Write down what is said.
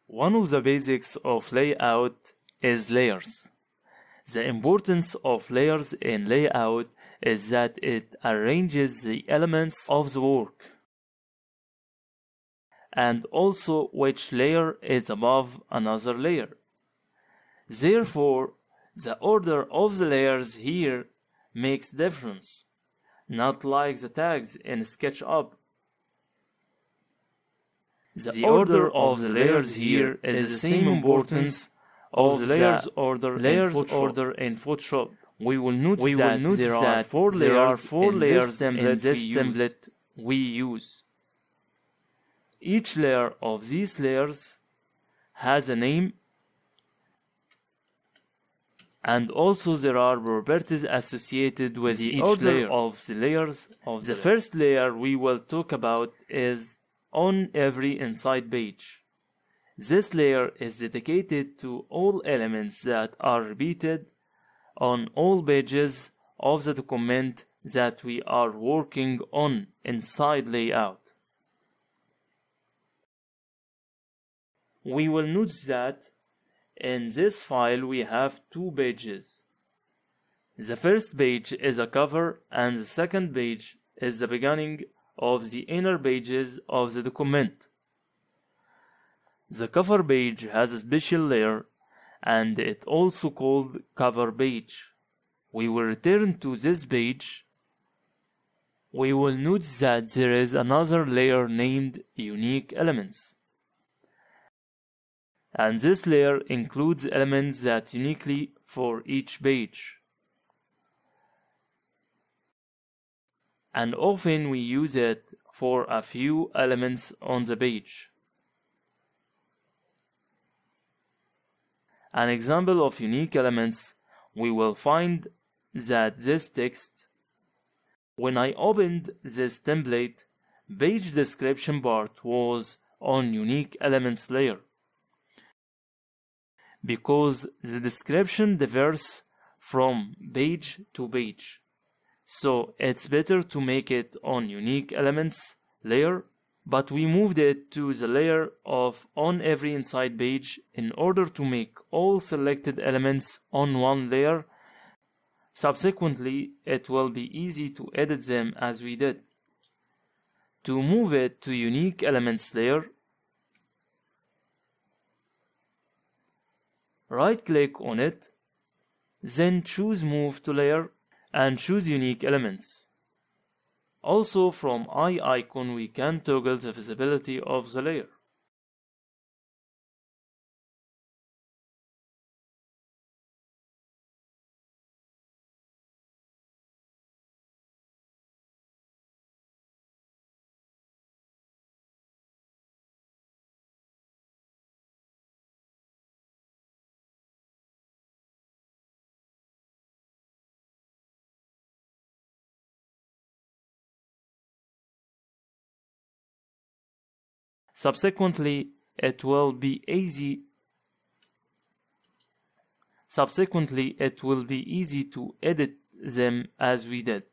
One of the basics of layout is layers. The importance of layers in layout is that it arranges the elements of the work, and also which layer is above another layer. Therefore, the order of the layers here makes difference, not like the tags in SketchUp. The order of the layers here is the same importance of the layers order in Photoshop. We will notice that there are four layers in this template we use. Each layer of these layers has a name, and also there are properties associated with each layer of the layers. The first layer we will talk about is on every inside page. This layer is dedicated to all elements that are repeated on all pages of the document that we are working on inside layout. We will notice that in this file we have two pages. The first page is a cover and the second page is the beginning of the inner pages of the document. The cover page has a special layer and it also called cover page. We will return to this page. We will notice that there is another layer named unique elements. And this layer includes elements that uniquely for each page. And often we use it for a few elements on the page. An example of unique elements, we will find that this text. When I opened this template, page description part was on unique elements layer, because the description differs from page to page. So it's better to make it on unique elements layer, but we moved it to the layer of on every inside page in order to make all selected elements on one layer. Subsequently, it will be easy to edit them as we did. To move it to unique elements layer, right-click on it, then choose Move to Layer and choose Unique Elements. Also from eye icon we can toggle the visibility of the layer. Subsequently, it will be easy to edit them as we did.